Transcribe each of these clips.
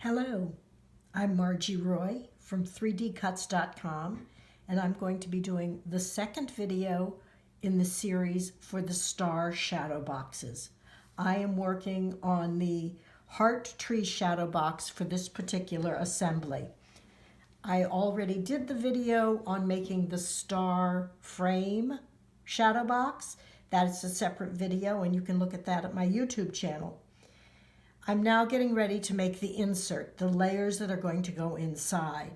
Hello, I'm Margie Roy from 3dcuts.com, and I'm going to be doing the second video in the series for the star shadow boxes. I am working on the heart tree shadow box for this particular assembly. I already did the video on making the star frame shadow box. That is a separate video, and you can look at that at my YouTube channel. I'm now getting ready to make the insert, the layers that are going to go inside.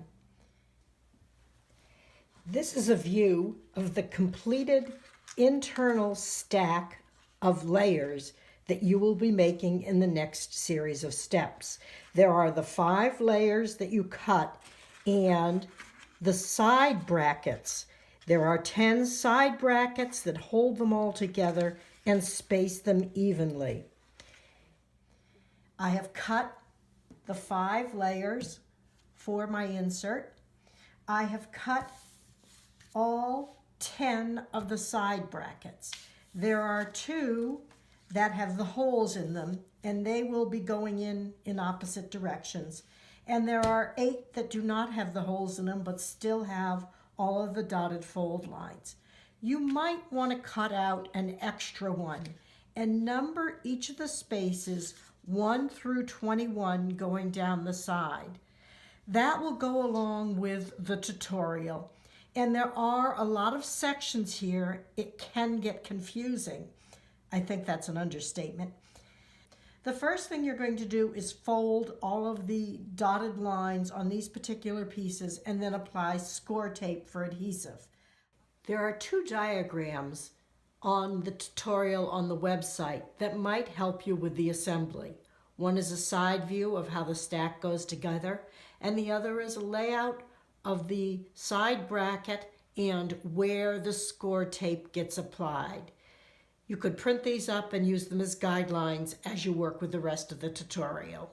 This is a view of the completed internal stack of layers that you will be making in the next series of steps. There are the 5 layers that you cut and the side brackets. There are 10 side brackets that hold them all together and space them evenly. I have cut the 5 layers for my insert. I have cut all 10 of the side brackets. There are 2 that have the holes in them, and they will be going in opposite directions. And there are 8 that do not have the holes in them, but still have all of the dotted fold lines. You might want to cut out an extra one and number each of the spaces 1 through 21 going down the side. That will go along with the tutorial. And there are a lot of sections here. It can get confusing. I think that's an understatement. The first thing you're going to do is fold all of the dotted lines on these particular pieces and then apply score tape for adhesive. There are 2 diagrams on the tutorial on the website that might help you with the assembly. One is a side view of how the stack goes together, and the other is a layout of the side bracket and where the score tape gets applied. You could print these up and use them as guidelines as you work with the rest of the tutorial.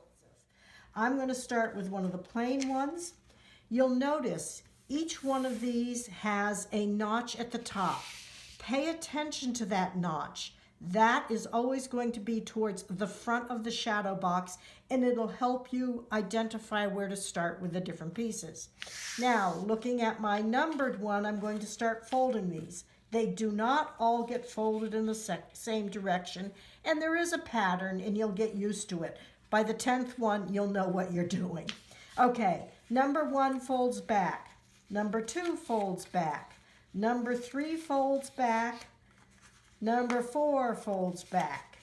I'm going to start with one of the plain ones. You'll notice each one of these has a notch at the top. Pay attention to that notch. That is always going to be towards the front of the shadow box, and it'll help you identify where to start with the different pieces. Now, looking at my numbered one, I'm going to start folding these. They do not all get folded in the same direction, and there is a pattern, and you'll get used to it. By the 10th one, you'll know what you're doing. Okay, number 1 folds back. Number 2 folds back. Number 3 folds back. Number 4 folds back.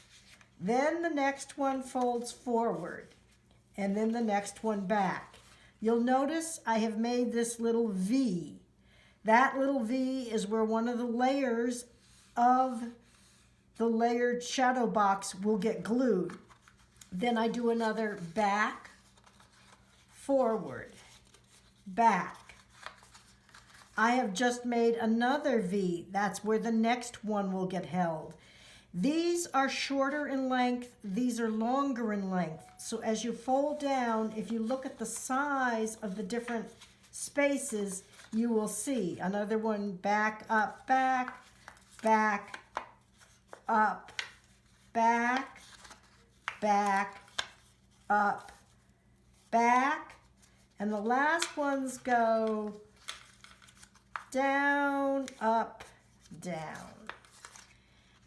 Then the next one folds forward. And then the next one back. You'll notice I have made this little V. That little V is where one of the layers of the layered shadow box will get glued. Then I do another back, forward, back. I have just made another V. That's where the next one will get held. These are shorter in length. These are longer in length. So as you fold down, if you look at the size of the different spaces, you will see another one back, up, back, back, up, back, back, up, back. And the last ones go down, up, down.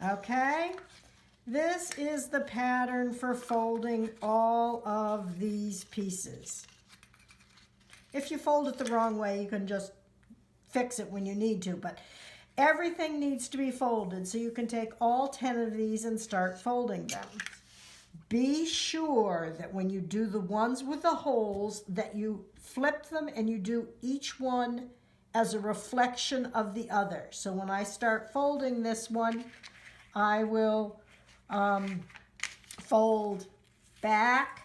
Okay? This is the pattern for folding all of these pieces. If you fold it the wrong way, you can just fix it when you need to, but everything needs to be folded, so you can take all 10 of these and start folding them. Be sure that when you do the ones with the holes, that you flip them and you do each one as a reflection of the other. So when I start folding this one, I will fold back,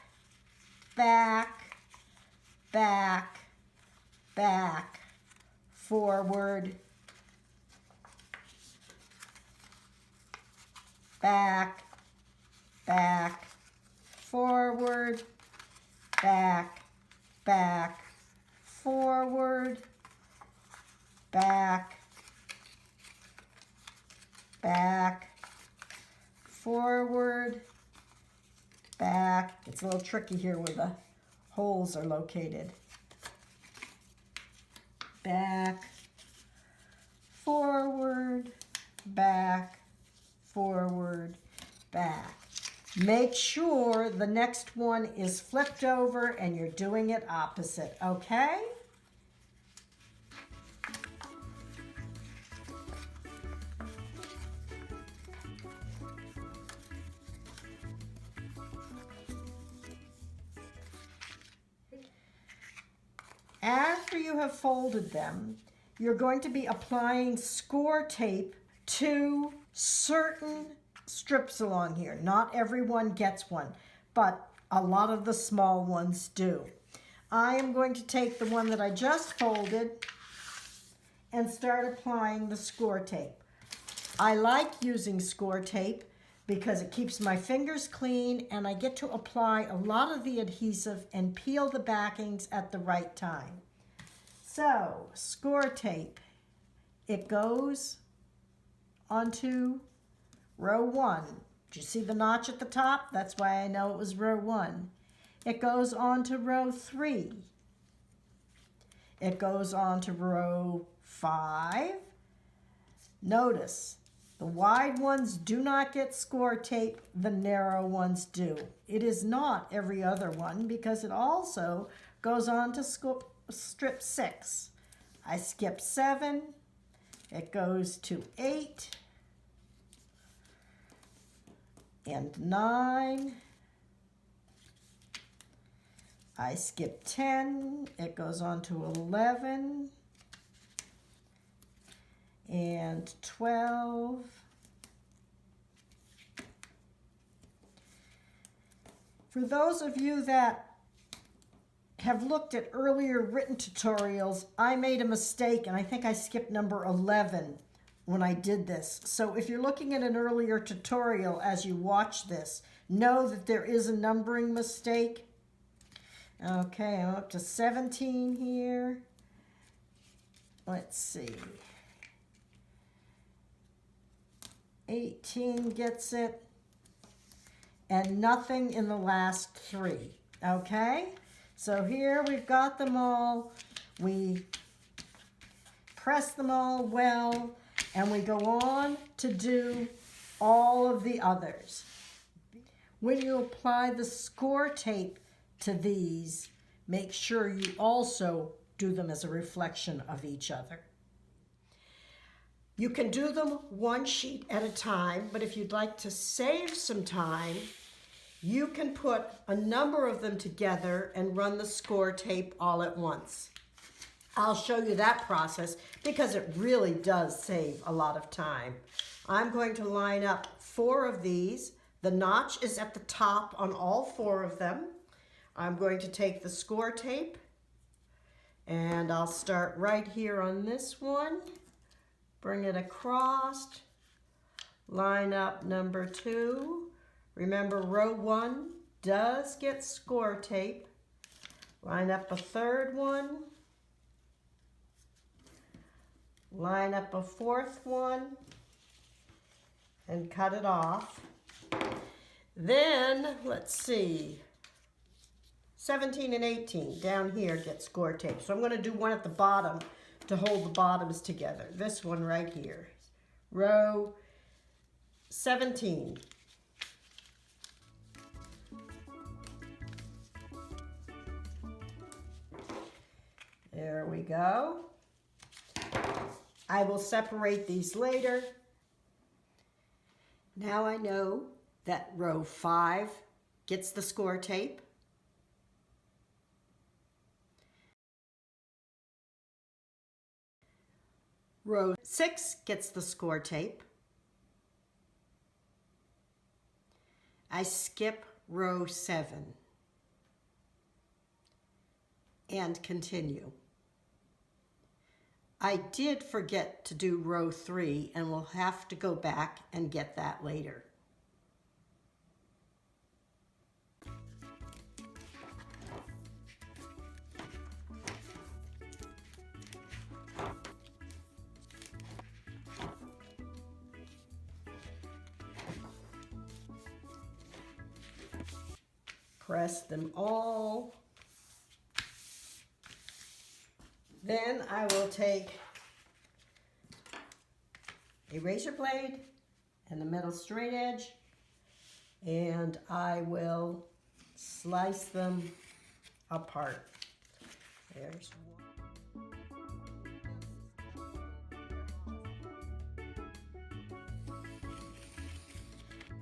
back, back, back, forward, back, back, forward, back, back, forward, back, back, forward, back. It's a little tricky here with the holes are located. Back, forward, back, forward, back. Make sure the next one is flipped over and you're doing it opposite, okay? After you have folded them, you're going to be applying score tape to certain strips along here. Not everyone gets one, but a lot of the small ones do. I am going to take the one that I just folded and start applying the score tape. I like using score tape because it keeps my fingers clean and I get to apply a lot of the adhesive and peel the backings at the right time. So, score tape, it goes onto row 1. Did you see the notch at the top? That's why I know it was row 1. It goes on to row 3. It goes on to row 5. Notice, the wide ones do not get score tape, the narrow ones do. It is not every other one because it also goes on to strip 6. I skip 7, it goes to 8 and 9. I skip 10, it goes on to 11 and 12. For those of you that have looked at earlier written tutorials, I made a mistake and I think I skipped number 11 when I did this. So if you're looking at an earlier tutorial as you watch this, know that there is a numbering mistake. Okay, I'm up to 17 here. Let's see. 18 gets it, and nothing in the last 3, okay? So here we've got them all. We press them all well, and we go on to do all of the others. When you apply the score tape to these, make sure you also do them as a reflection of each other. You can do them one sheet at a time, but if you'd like to save some time, you can put a number of them together and run the score tape all at once. I'll show you that process because it really does save a lot of time. I'm going to line up 4 of these. The notch is at the top on all 4 of them. I'm going to take the score tape and I'll start right here on this one. Bring it across, line up number 2. Remember, row 1 does get score tape. Line up a 3rd one. Line up a 4th one and cut it off. Then, let's see, 17 and 18 down here get score tape. So I'm going to do one at the bottom to hold the bottoms together. This one right here. Row 17. There we go. I will separate these later. Now I know that row 5 gets the score tape. Row 6 gets the score tape. I skip row 7 and continue. I did forget to do row 3 and we'll have to go back and get that later. Press them all Then I will take a razor blade and a metal straight edge, and I will slice them apart. There's one.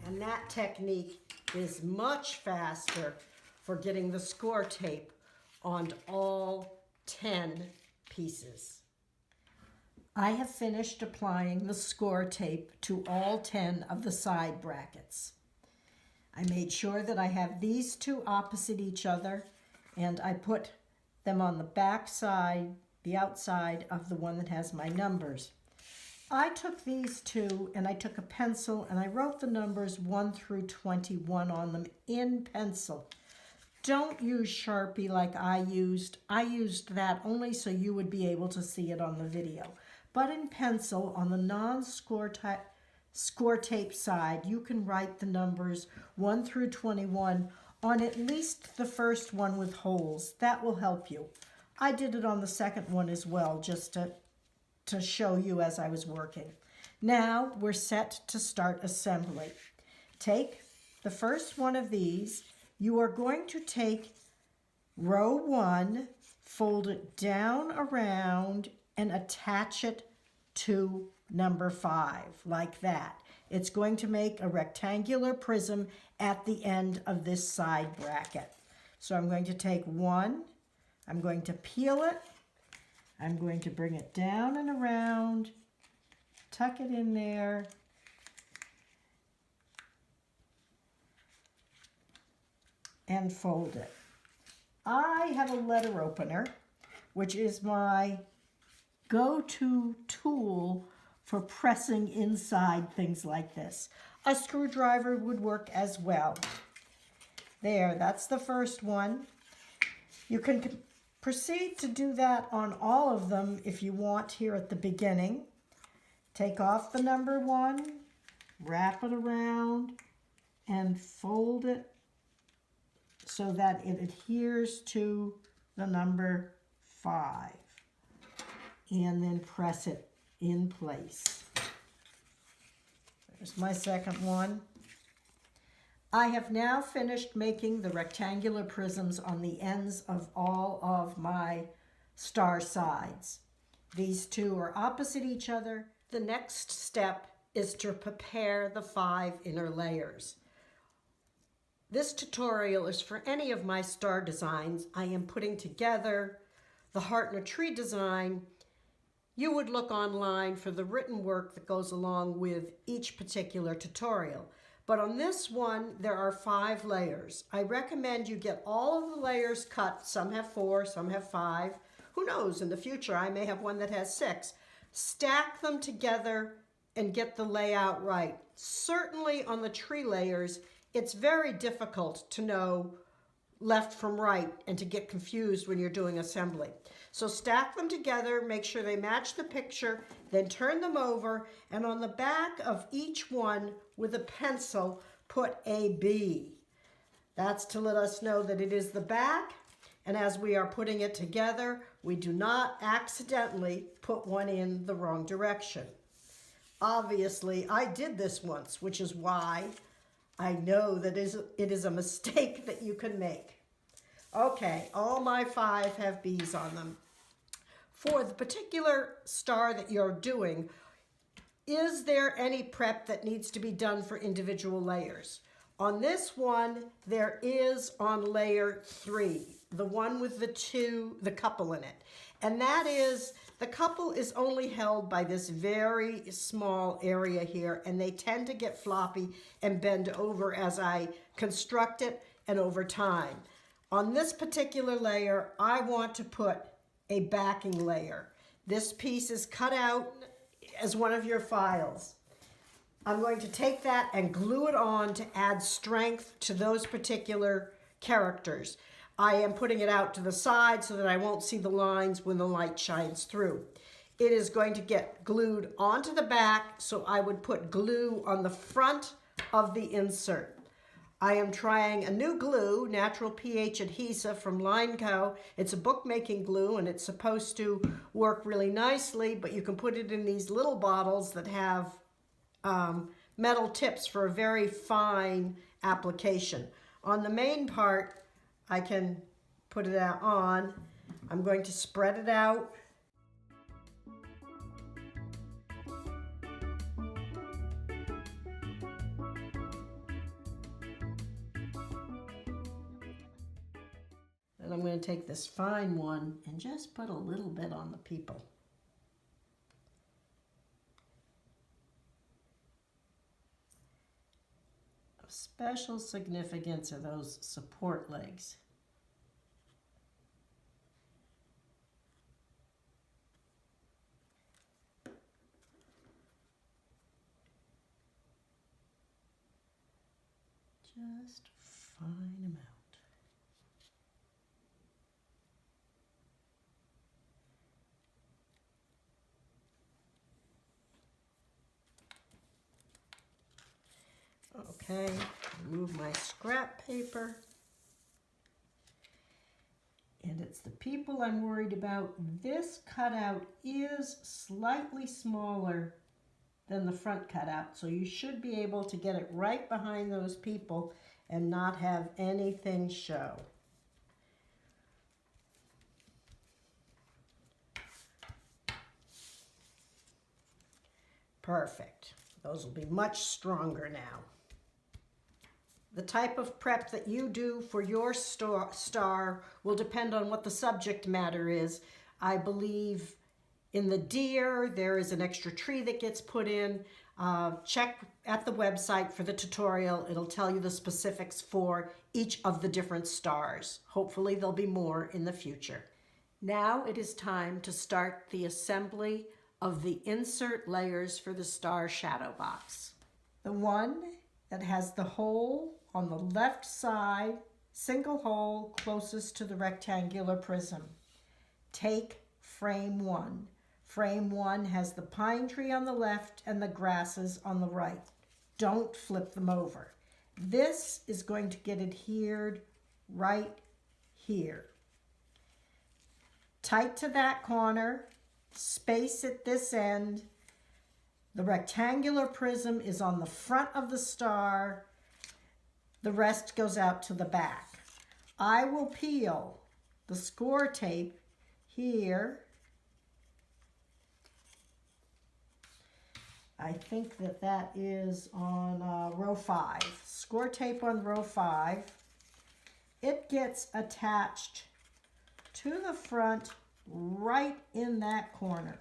And that technique is much faster for getting the score tape on all 10 pieces. I have finished applying the score tape to all 10 of the side brackets. I made sure that I have these two opposite each other, and I put them on the back side, the outside of the one that has my numbers. I took these two and I took a pencil and I wrote the numbers 1 through 21 on them in pencil. Don't use Sharpie like I used. I used that only so you would be able to see it on the video. But in pencil, on the non-score tape side, you can write the numbers 1 through 21 on at least the first one with holes. That will help you. I did it on the second one as well, just to show you as I was working. Now we're set to start assembly. Take the first one of these. You are going to take row 1, fold it down around, and attach it to number 5, like that. It's going to make a rectangular prism at the end of this side bracket. So I'm going to take 1, I'm going to peel it, I'm going to bring it down and around, tuck it in there, and fold it. I have a letter opener, which is my go-to tool for pressing inside things like this. A screwdriver would work as well. There, that's the first one. You can proceed to do that on all of them if you want here at the beginning. Take off the number 1, wrap it around, and fold it so that it adheres to the number 5. And then press it in place. There's my second one. I have now finished making the rectangular prisms on the ends of all of my star sides. These two are opposite each other. The next step is to prepare the 5 inner layers. This tutorial is for any of my star designs. I am putting together the heart in a tree design. You would look online for the written work that goes along with each particular tutorial. But on this one, there are 5 layers. I recommend you get all of the layers cut. Some have 4, some have 5. Who knows, in the future I may have one that has 6. Stack them together and get the layout right. Certainly on the tree layers, it's very difficult to know left from right and to get confused when you're doing assembly. So stack them together, make sure they match the picture, then turn them over, and on the back of each one with a pencil, put a B. That's to let us know that it is the back, and as we are putting it together, we do not accidentally put one in the wrong direction. Obviously, I did this once, which is why I know that it is a mistake that you can make. Okay, all my 5 have B's on them. For the particular star that you're doing, is there any prep that needs to be done for individual layers? On this one, there is on layer 3, the one with the couple in it. And that is, the couple is only held by this very small area here, and they tend to get floppy and bend over as I construct it and over time. On this particular layer, I want to put a backing layer. This piece is cut out as one of your files. I'm going to take that and glue it on to add strength to those particular characters. I am putting it out to the side so that I won't see the lines when the light shines through. It is going to get glued onto the back, so I would put glue on the front of the insert. I am trying a new glue, Natural pH Adhesive from Line Co. It's a bookmaking glue and it's supposed to work really nicely, but you can put it in these little bottles that have metal tips for a very fine application. On the main part, I can put it out on. I'm going to spread it out. And I'm going to take this fine one and just put a little bit on the people. Of special significance are those support legs. Just fine amount. Okay, remove my scrap paper. And it's the people I'm worried about. This cutout is slightly smaller than the front cutout, so you should be able to get it right behind those people and not have anything show. Perfect. Those will be much stronger now. The type of prep that you do for your star will depend on what the subject matter is. I believe in the deer, there is an extra tree that gets put in. Check at the website for the tutorial. It'll tell you the specifics for each of the different stars. Hopefully there'll be more in the future. Now it is time to start the assembly of the insert layers for the star shadow box. The one that has the hole on the left side, single hole closest to the rectangular prism. Take frame one. Frame one has the pine tree on the left and the grasses on the right. Don't flip them over. This is going to get adhered right here. Tight to that corner, space at this end. The rectangular prism is on the front of the star. The rest goes out to the back. I will peel the score tape here. I think that is on row 5. Score tape on row 5. It gets attached to the front right in that corner.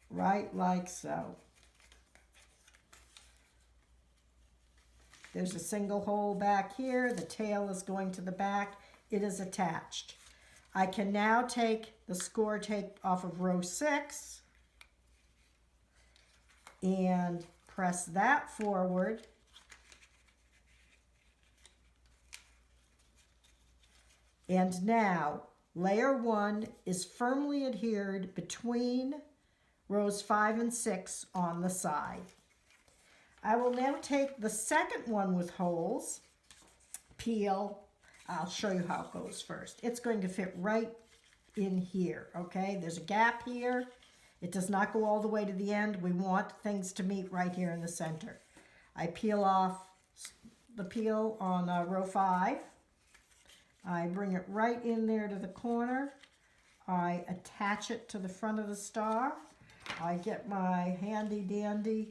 Right like so. There's a single hole back here. The tail is going to the back. It is attached. I can now take the score tape off of row 6 and press that forward. And now layer 1 is firmly adhered between rows 5 and 6 on the side. I will now take the second one with holes, peel. I'll show you how it goes first. It's going to fit right in here, okay? There's a gap here. It does not go all the way to the end. We want things to meet right here in the center. I peel off the peel on row 5. I bring it right in there to the corner. I attach it to the front of the star. I get my handy dandy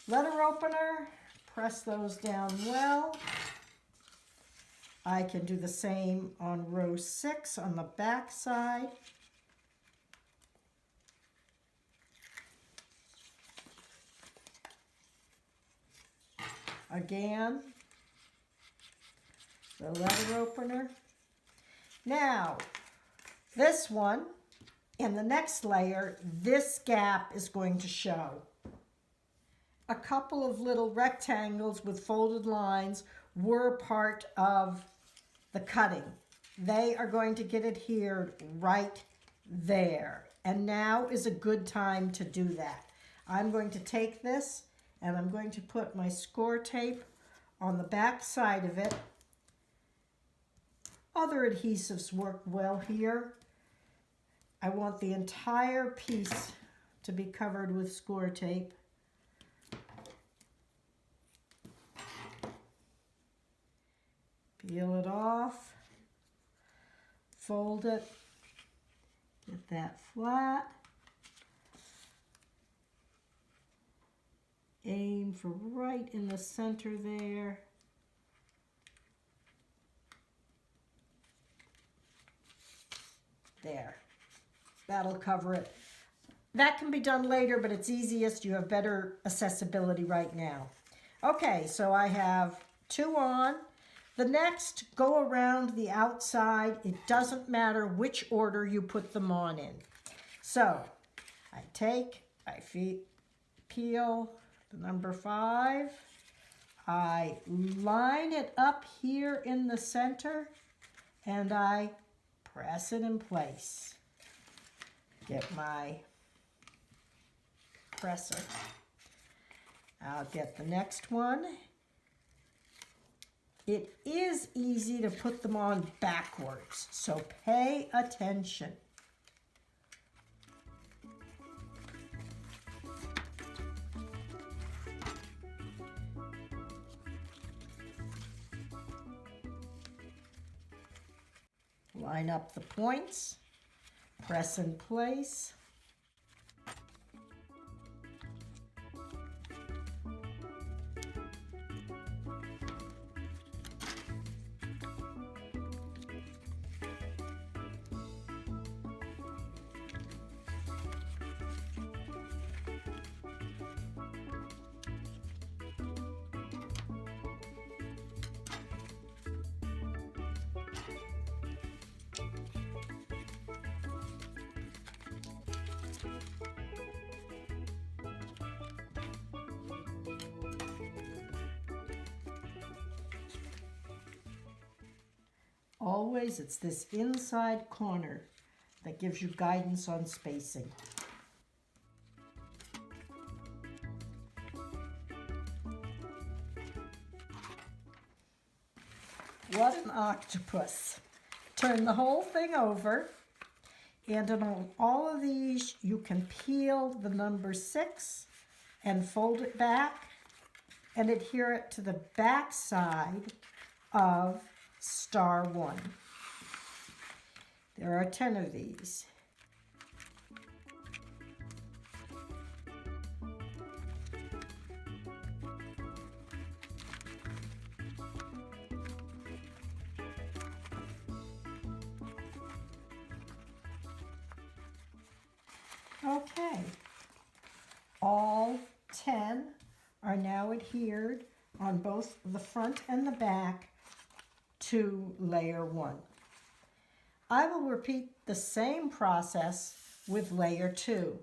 letter opener, press those down well. I can do the same on row 6 on the back side. Again, the letter opener. Now, this one, in the next layer, this gap is going to show. A couple of little rectangles with folded lines were part of the cutting. They are going to get adhered right there. And now is a good time to do that. I'm going to take this and I'm going to put my score tape on the back side of it. Other adhesives work well here. I want the entire piece to be covered with score tape. Peel it off, fold it, get that flat, aim for right in the center there. There, that'll cover it. That can be done later, but it's easiest. You have better accessibility right now. Okay, so I have 2 on. The next, go around the outside. It doesn't matter which order you put them on in. So I peel the number 5. I line it up here in the center and I press it in place. Get my presser. I'll get the next one. It is easy to put them on backwards, so pay attention. Line up the points, press in place. Always, it's this inside corner that gives you guidance on spacing. What an octopus. Turn the whole thing over, and on all of these you can peel the number 6 and fold it back and adhere it to the back side of star 1. There are 10 of these. Okay, all 10 are now adhered on both the front and the back to layer 1. I will repeat the same process with layer 2.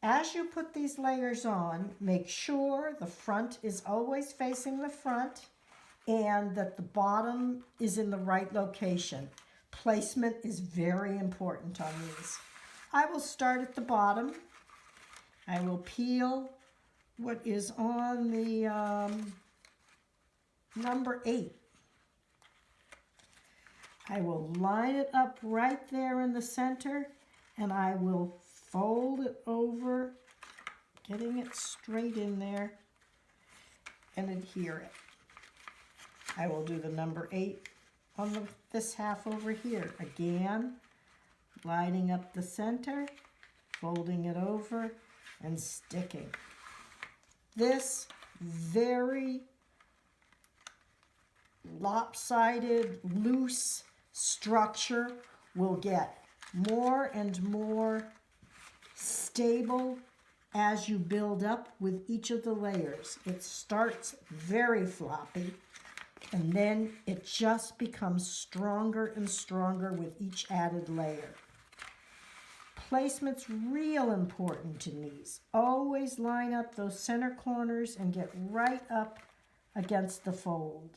As you put these layers on, make sure the front is always facing the front and that the bottom is in the right location. Placement is very important on these. I will start at the bottom. I will peel what is on the number 8. I will line it up right there in the center and I will fold it over, getting it straight in there, and adhere it. I will do the number 8 on this half over here. Again, lining up the center, folding it over, and sticking. This very lopsided, loose structure will get more and more stable as you build up with each of the layers. It starts very floppy and then it just becomes stronger and stronger with each added layer. Placement's real important in these. Always line up those center corners and get right up against the fold.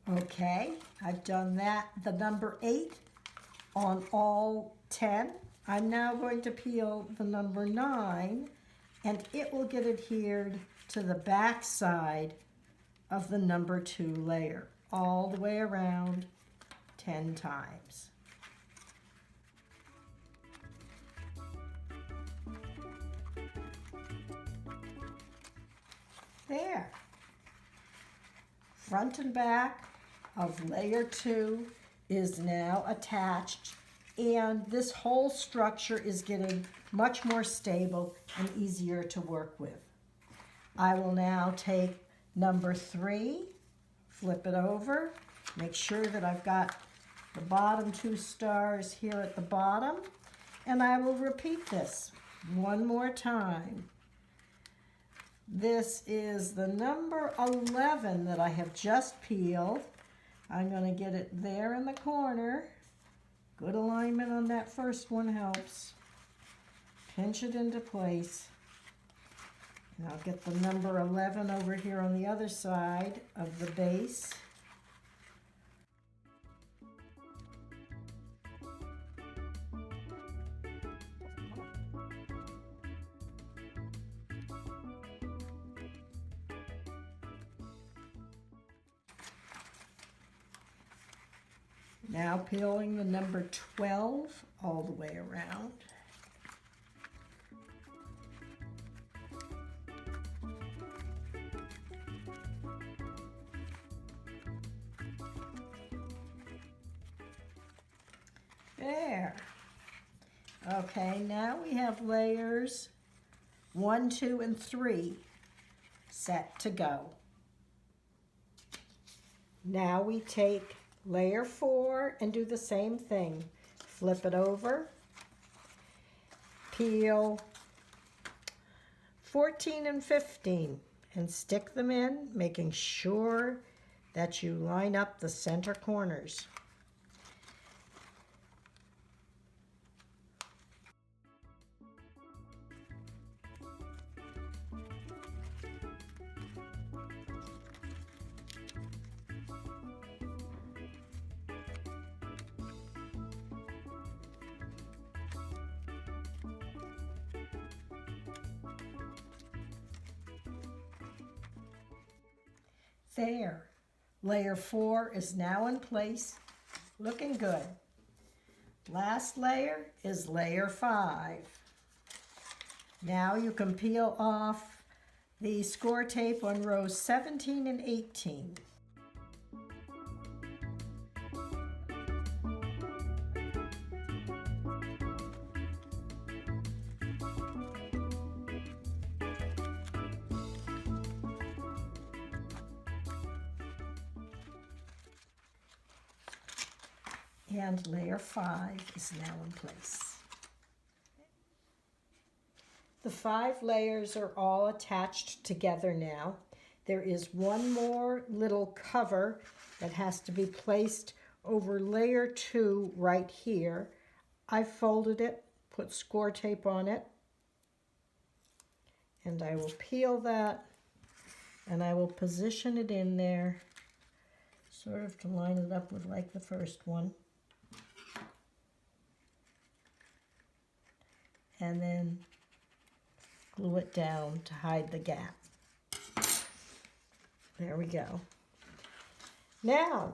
Okay, I've done that, the number 8 on all 10. I'm now going to peel the number 9, and it will get adhered to the back side of the number 2 layer, all the way around 10 times. There. Front and back of layer 2 is now attached, and this whole structure is getting much more stable and easier to work with. I will now take number 3, flip it over, make sure that I've got the bottom 2 stars here at the bottom, and I will repeat this one more time. This is the number 11 that I have just peeled. I'm going to get it there in the corner. Good alignment on that first one helps. Pinch it into place. And I'll get the number 11 over here on the other side of the base. Now peeling the number 12 all the way around. There. Okay, now we have layers 1, 2, and 3 set to go. Now we take layer 4 and do the same thing. Flip it over, peel 14 and 15 and stick them in, making sure that you line up the center corners. There. Layer 4 is now in place, looking good. Last layer is layer 5. Now you can peel off the score tape on rows 17 and 18. And layer 5 is now in place. The 5 layers are all attached together now. There is one more little cover that has to be placed over layer 2 right here. I folded it, put score tape on it, and I will peel that, and I will position it in there, sort of to line it up with like the first one. And then glue it down to hide the gap. There we go. Now,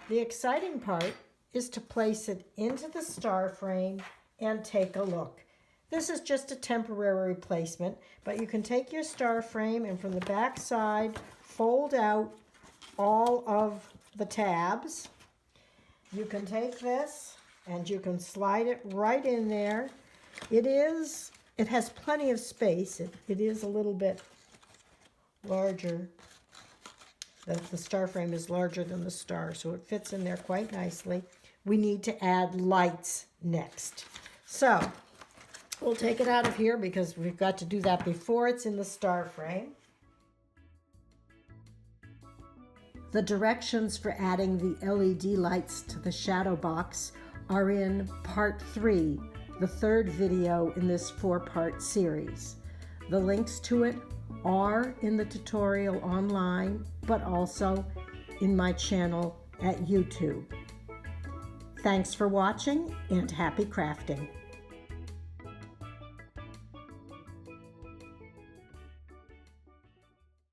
the exciting part is to place it into the star frame and take a look. This is just a temporary placement, but you can take your star frame and from the back side, fold out all of the tabs. You can take this and you can slide it right in there. It has plenty of space. It is a little bit larger. The star frame is larger than the star, so it fits in there quite nicely. We need to add lights next. So we'll take it out of here because we've got to do that before it's in the star frame. The directions for adding the LED lights to the shadow box are in part 3. The 3rd video in this 4-part series. The links to it are in the tutorial online, but also in my channel at YouTube. Thanks for watching and happy crafting.